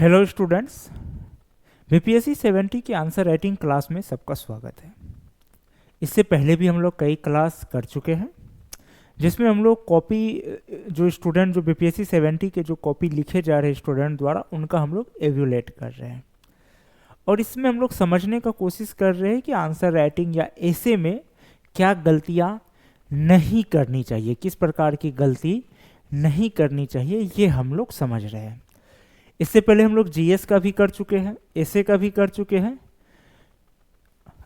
Hello students, BPSC 70 की answer writing class में सबका स्वागत है। इससे पहले भी हम लोग कई क्लास कर चुके हैं जिसमें हम लोग कॉपी जो स्टूडेंट जो बीपीएससी 70 के जो कॉपी लिखे जा रहे हैं स्टूडेंट द्वारा उनका हम लोग एवेल्युएट कर रहे हैं। और इसमें हम लोग समझने का कोशिश कर रहे हैं कि आंसर राइटिंग या एसे में क्या गलतियाँ नहीं करनी चाहिए, किस प्रकार की गलती नहीं करनी चाहिए, ये हम लोग समझ रहे हैं। इससे पहले हम लोग जीएस का भी कर चुके हैं, एसे का भी कर चुके हैं।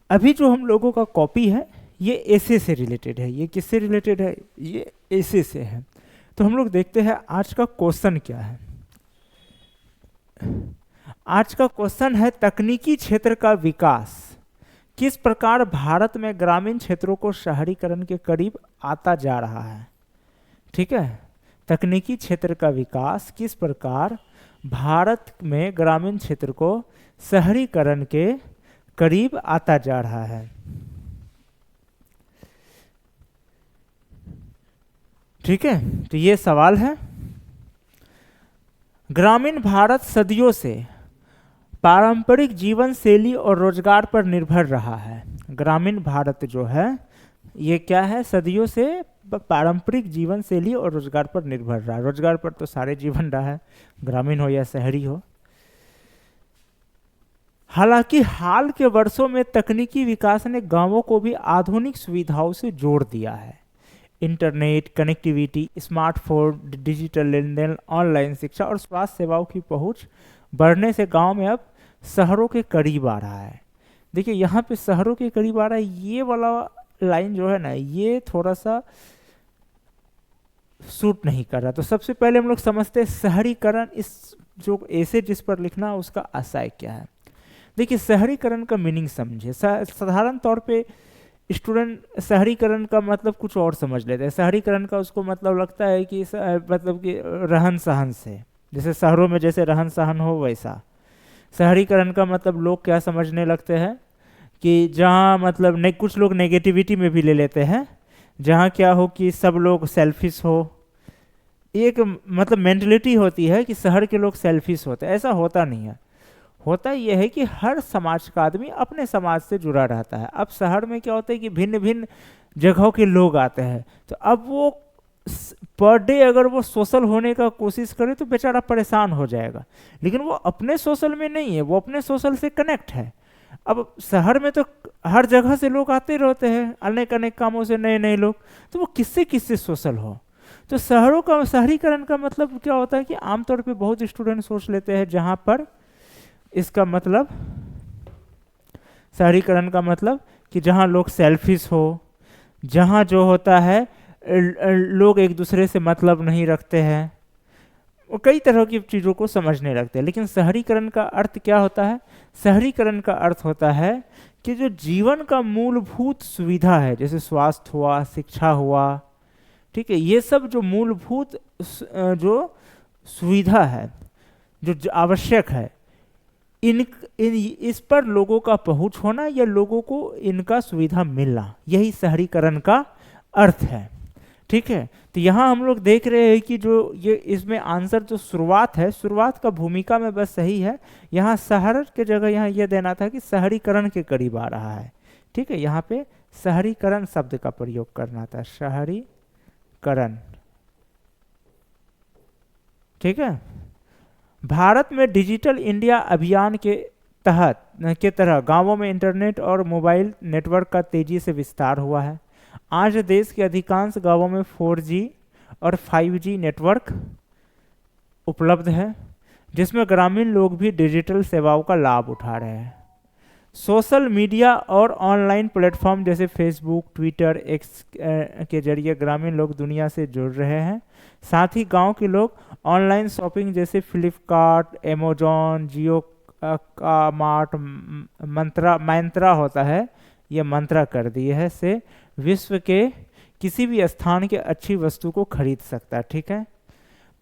अभी जो हम लोगों का कॉपी है ये एसे से रिलेटेड है। ये किससे रिलेटेड है? ये एसे से है। तो हम लोग देखते हैं आज का क्वेश्चन क्या है। आज का क्वेश्चन है तकनीकी क्षेत्र का विकास किस प्रकार भारत में ग्रामीण क्षेत्रों को शहरीकरण के करीब आता जा रहा है। ठीक है, तकनीकी क्षेत्र का विकास किस प्रकार भारत में ग्रामीण क्षेत्र को शहरीकरण के करीब आता जा रहा है। ठीक है, तो ये सवाल है। ग्रामीण भारत सदियों से पारंपरिक जीवन शैली और रोजगार पर निर्भर रहा है। ग्रामीण भारत जो है ये क्या है? सदियों से पारंपरिक जीवन शैली और रोजगार पर निर्भर रहा है। रोजगार पर तो सारे जीवन रहा है, ग्रामीण हो या शहरी हो। हालांकि हाल के वर्षों में तकनीकी विकास ने गांवों को भी आधुनिक सुविधाओं से जोड़ दिया है। इंटरनेट कनेक्टिविटी, स्मार्टफोन, डिजिटल लेन देन, ऑनलाइन शिक्षा और स्वास्थ्य सेवाओं की पहुंच बढ़ने से गांव में अब शहरों के करीब आ रहा है। देखिए यहाँ पे शहरों के करीब आ रहा है, ये वाला लाइन जो है ना ये थोड़ा सा सूट नहीं कर रहा। तो सबसे पहले हम लोग समझते हैं शहरीकरण, इस जो ऐसे जिस पर लिखना उसका आशय क्या है। देखिए शहरीकरण का मीनिंग समझे। साधारण तौर पे स्टूडेंट शहरीकरण का मतलब कुछ और समझ लेते हैं। शहरीकरण का उसको मतलब लगता है कि मतलब कि रहन सहन से, जैसे शहरों में जैसे रहन सहन हो वैसा। शहरीकरण का मतलब लोग क्या समझने लगते हैं कि जहाँ मतलब कुछ लोग नेगेटिविटी में भी ले लेते हैं, जहाँ क्या हो कि सब लोग सेल्फिश हो। एक मतलब मेंटलिटी होती है कि शहर के लोग सेल्फिश होते हैं। ऐसा होता नहीं है। होता यह है कि हर समाज का आदमी अपने समाज से जुड़ा रहता है। अब शहर में क्या होता है कि भिन्न भिन्न जगहों के लोग आते हैं, तो अब वो पर डे अगर वो सोशल होने का कोशिश करे तो बेचारा परेशान हो जाएगा। लेकिन वो अपने सोशल में नहीं है, वो अपने सोशल से कनेक्ट है। अब शहर में तो हर जगह से लोग आते रहते हैं, अनेक अनेक कामों से नए नए लोग, तो वो किससे किससे सोशल हो। तो शहरों का शहरीकरण का मतलब क्या होता है कि आमतौर पे बहुत स्टूडेंट सोच लेते हैं जहाँ पर इसका मतलब शहरीकरण का मतलब कि जहाँ लोग सेल्फिश हो, जहाँ जो होता है लोग एक दूसरे से मतलब नहीं रखते हैं, वो कई तरह की चीज़ों को समझने लगते हैं। लेकिन शहरीकरण का अर्थ क्या होता है? शहरीकरण का अर्थ होता है कि जो जीवन का मूलभूत सुविधा है, जैसे स्वास्थ्य हुआ, शिक्षा हुआ, ठीक है, ये सब जो मूलभूत जो सुविधा है, जो आवश्यक है, इस पर लोगों का पहुंच होना या लोगों को इनका सुविधा मिलना, यही शहरीकरण का अर्थ है। ठीक है, तो यहाँ हम लोग देख रहे हैं कि जो ये इसमें आंसर जो शुरुआत है, शुरुआत का भूमिका में बस सही है। यहाँ शहर के जगह यहाँ ये देना था कि शहरीकरण के करीब आ रहा है। ठीक है, यहाँ पे शहरीकरण शब्द का प्रयोग करना था, शहरीकरण। ठीक है, भारत में डिजिटल इंडिया अभियान के तरह गांवों में इंटरनेट और मोबाइल नेटवर्क का तेजी से विस्तार हुआ है। आज देश के अधिकांश गांवों में 4G और 5G नेटवर्क उपलब्ध है, जिसमें ग्रामीण लोग भी डिजिटल सेवाओं का लाभ उठा रहे हैं। सोशल मीडिया और ऑनलाइन प्लेटफॉर्म जैसे फेसबुक, ट्विटर, एक्स के जरिए ग्रामीण लोग दुनिया से जुड़ रहे हैं। साथ ही गांव के लोग ऑनलाइन शॉपिंग जैसे फ्लिपकार्ट, अमेजॉन, जियो का मार्ट, मंत्रा होता है, ये मंत्रा कर दिए है, से विश्व के किसी भी स्थान के अच्छी वस्तु को खरीद सकता है। ठीक है,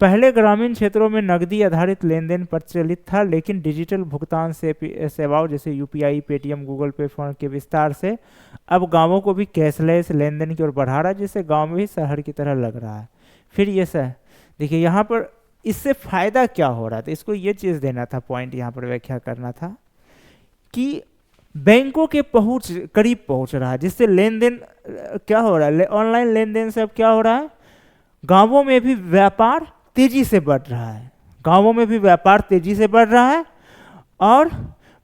पहले ग्रामीण क्षेत्रों में नकदी आधारित लेन देन प्रचलित था, लेकिन डिजिटल भुगतान सेवाओं जैसे यूपीआई, पेटीएम, गूगल पे, फोन के विस्तार से अब गांवों को भी कैशलेस लेन देन की ओर बढ़ा रहा है, जिससे गांव में भी शहर की तरह लग रहा है। फिर ये सर देखिए यहाँ पर इससे फायदा क्या हो रहा था, इसको ये चीज देना था, पॉइंट यहाँ पर व्याख्या करना था कि बैंकों के पहुंच करीब पहुंच रहा है, जिससे लेन देन क्या हो रहा है, ऑनलाइन लेन देन से अब क्या हो रहा है, गांवों में भी व्यापार तेजी से बढ़ रहा है, गांवों में भी व्यापार तेजी से बढ़ रहा है। और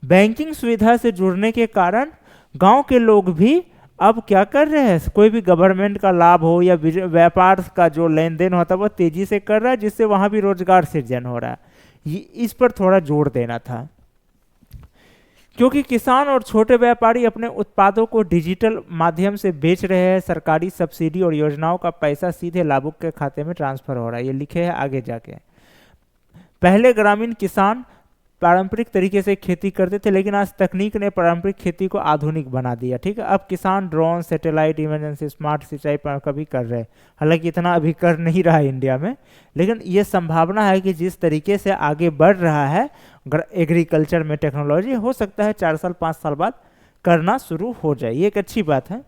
बैंकिंग सुविधा से जुड़ने के कारण गांव के लोग भी अब क्या कर रहे हैं, कोई भी गवर्नमेंट का लाभ हो या व्यापार का जो लेन देन होता है वो तेजी से कर रहा है, जिससे वहां भी रोजगार सृजन हो रहा है। इस पर थोड़ा जोर देना था, क्योंकि किसान और छोटे व्यापारी अपने उत्पादों को डिजिटल माध्यम से बेच रहे हैं, सरकारी सब्सिडी और योजनाओं का पैसा सीधे लाभुक के खाते में ट्रांसफर हो रहा है, ये लिखे हैं आगे जाके। पहले ग्रामीण किसान पारंपरिक तरीके से खेती करते थे, लेकिन आज तकनीक ने पारंपरिक खेती को आधुनिक बना दिया। ठीक है, अब किसान ड्रोन, सैटेलाइट, इमरजेंसी स्मार्ट सिंचाई पर कभी कर रहे हैं, हालांकि इतना अभी कर नहीं रहा है इंडिया में, लेकिन ये संभावना है कि जिस तरीके से आगे बढ़ रहा है एग्रीकल्चर में टेक्नोलॉजी, हो सकता है 4 साल 5 साल बाद करना शुरू हो जाए, ये एक अच्छी बात है,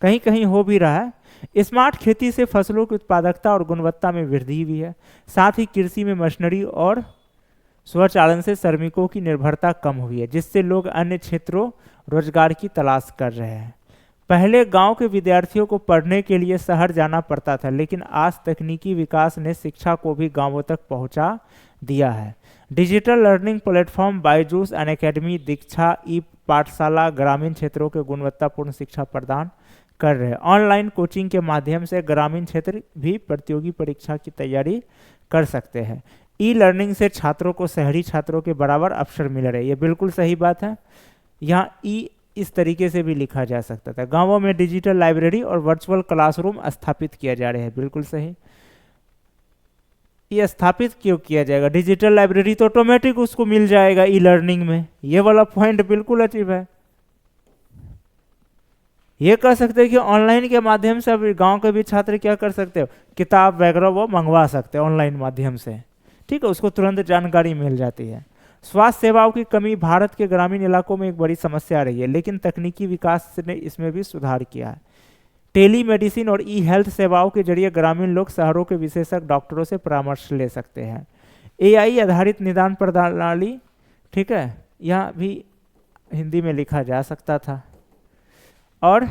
कहीं कहीं हो भी रहा है। स्मार्ट खेती से फसलों की उत्पादकता और गुणवत्ता में वृद्धि हुई है, साथ ही कृषि में मशीनरी और स्वचालन से श्रमिकों की निर्भरता कम हुई है, जिससे लोग अन्य क्षेत्रों रोजगार की तलाश कर रहे हैं। पहले गांव के विद्यार्थियों को पढ़ने के लिए शहर जाना पड़ता था, लेकिन आज तकनीकी विकास ने शिक्षा को भी गांवों तक पहुंचा दिया है। Digital learning platform Byju's, Unacademy, Diksha, e Pathshala ग्रामीण क्षेत्रों के गुणवत्तापूर्ण शिक्षा प्रदान कर रहे हैं। ऑनलाइन कोचिंग के माध्यम से ग्रामीण क्षेत्र भी प्रतियोगी परीक्षा की तैयारी कर सकते हैं। ई लर्निंग से छात्रों को शहरी छात्रों के बराबर अवसर मिल रहे हैं, ये बिल्कुल सही बात है। यहाँ ई इस तरीके से भी लिखा जा सकता था, गांवों में डिजिटल लाइब्रेरी और वर्चुअल क्लासरूम स्थापित किया जा रहे हैं, बिल्कुल सही। ये स्थापित क्यों किया जाएगा, डिजिटल लाइब्रेरी तो ऑटोमेटिक उसको मिल जाएगा ई लर्निंग में, ये वाला पॉइंट बिल्कुल अजीब है। ये कह सकते हैं कि ऑनलाइन के माध्यम से अब गांव के भी छात्र क्या कर सकते हो, किताब वगैरह वो मंगवा सकते हैं ऑनलाइन माध्यम से, ठीक है, उसको तुरंत जानकारी मिल जाती है। स्वास्थ्य सेवाओं की कमी भारत के ग्रामीण इलाकों में एक बड़ी समस्या रही है, लेकिन तकनीकी विकास ने इसमें भी सुधार किया है। टेली मेडिसिन और ई हेल्थ सेवाओं के जरिए ग्रामीण लोग शहरों के विशेषज्ञ डॉक्टरों से परामर्श ले सकते हैं। एआई आधारित निदान प्रणाली, ठीक है, यहाँ भी हिंदी में लिखा जा सकता था, और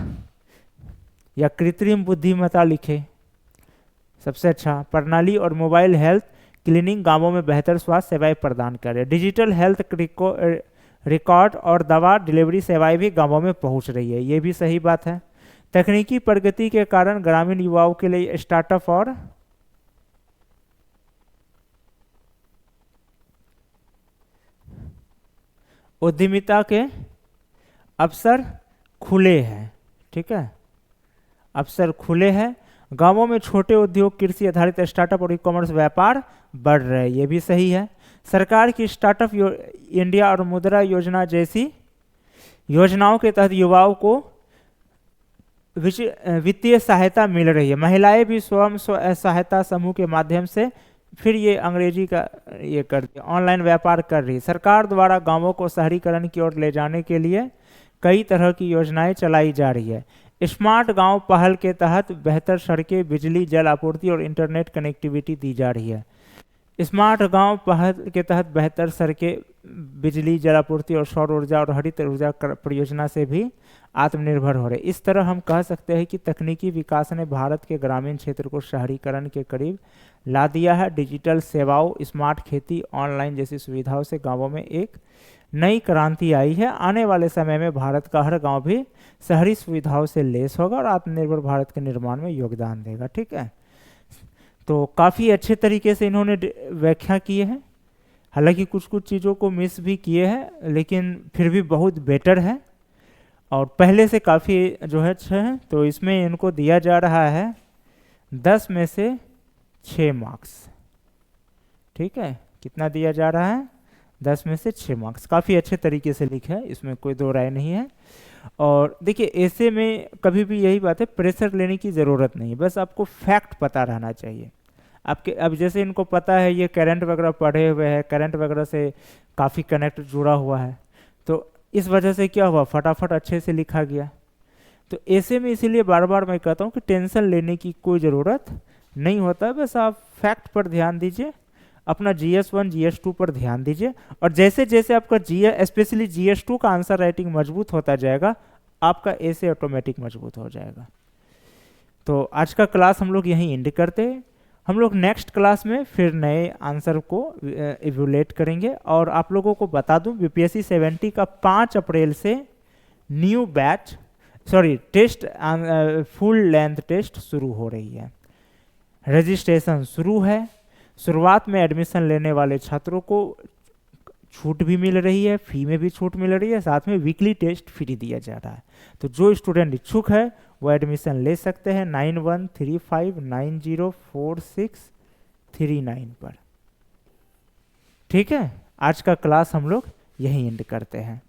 या कृत्रिम बुद्धिमत्ता लिखे, सबसे अच्छा प्रणाली और मोबाइल हेल्थ क्लिनिक गांवों में बेहतर स्वास्थ्य सेवाएं प्रदान कर रहे हैं। डिजिटल हेल्थ रिकॉर्ड और दवा डिलीवरी सेवाएं भी गांवों में पहुंच रही है, ये भी सही बात है। तकनीकी प्रगति के कारण ग्रामीण युवाओं के लिए स्टार्टअप और उद्यमिता के अवसर खुले हैं, ठीक है, अवसर खुले हैं। गांवों में छोटे उद्योग, कृषि आधारित स्टार्टअप और ई कॉमर्स व्यापार बढ़ रहे हैं, ये भी सही है। सरकार की स्टार्टअप इंडिया और मुद्रा योजना जैसी योजनाओं के तहत युवाओं को वित्तीय सहायता मिल रही है। महिलाएं भी स्वयं सहायता समूह के माध्यम से, फिर ये अंग्रेजी का ये करती है, ऑनलाइन व्यापार कर रही है। सरकार द्वारा गांवों को शहरीकरण की ओर ले जाने के लिए कई तरह की योजनाएं चलाई जा रही है। स्मार्ट गांव पहल के तहत बेहतर सड़कें, बिजली, जल आपूर्ति और इंटरनेट कनेक्टिविटी दी जा रही है। स्मार्ट गांव पहल के तहत बेहतर सड़कें, बिजली, जल आपूर्ति और सौर ऊर्जा और हरित ऊर्जा परियोजना से भी आत्मनिर्भर हो रहे। इस तरह हम कह सकते हैं कि तकनीकी विकास ने भारत के ग्रामीण क्षेत्र को शहरीकरण के करीब ला दिया है। डिजिटल सेवाओं, स्मार्ट खेती, ऑनलाइन जैसी सुविधाओं से गांवों में एक नई क्रांति आई है। आने वाले समय में भारत का हर गांव भी शहरी सुविधाओं से लैस होगा और आत्मनिर्भर भारत के निर्माण में योगदान देगा, ठीक है। तो काफ़ी अच्छे तरीके से इन्होंने व्याख्या किए हैं, हालांकि कुछ कुछ चीज़ों को मिस भी किए हैं, लेकिन फिर भी बहुत बेटर है और पहले से काफ़ी जो है अच्छे हैं। तो इसमें इनको दिया जा रहा है 10 में से 6 मार्क्स, ठीक है। कितना दिया जा रहा है, 10 में से 6 मार्क्स। काफ़ी अच्छे तरीके से लिखा है, इसमें कोई दो राय नहीं है। और देखिए ऐसे में कभी भी यही बात है, प्रेशर लेने की ज़रूरत नहीं, बस आपको फैक्ट पता रहना चाहिए आपके। अब जैसे इनको पता है ये करंट वगैरह पढ़े हुए हैं, करंट वगैरह से काफ़ी कनेक्ट जुड़ा हुआ है, तो इस वजह से क्या हुआ, फटाफट अच्छे से लिखा गया। तो ऐसे में इसीलिए बार बार मैं कहता हूँ कि टेंशन लेने की कोई ज़रूरत नहीं होता है, बस आप फैक्ट पर ध्यान दीजिए, अपना GS1 GS2 पर ध्यान दीजिए, और जैसे जैसे आपका स्पेशली GS2 का आंसर राइटिंग मजबूत होता जाएगा, आपका ऐसे ऑटोमेटिक मजबूत हो जाएगा। तो आज का क्लास हम लोग यहीं एंड करते हैं। हम लोग नेक्स्ट क्लास में फिर नए आंसर को इवैल्यूएट करेंगे। और आप लोगों को बता दूं, BPSC 70 का 5 अप्रैल से new batch test full length test शुरू हो रही है। रजिस्ट्रेशन शुरू है। शुरुआत में एडमिशन लेने वाले छात्रों को छूट भी मिल रही है, फी में भी छूट मिल रही है, साथ में वीकली टेस्ट फ्री दिया जा रहा है। तो जो स्टूडेंट इच्छुक है वो एडमिशन ले सकते हैं 9135904639 पर। ठीक है, आज का क्लास हम लोग यहीं एंड करते हैं।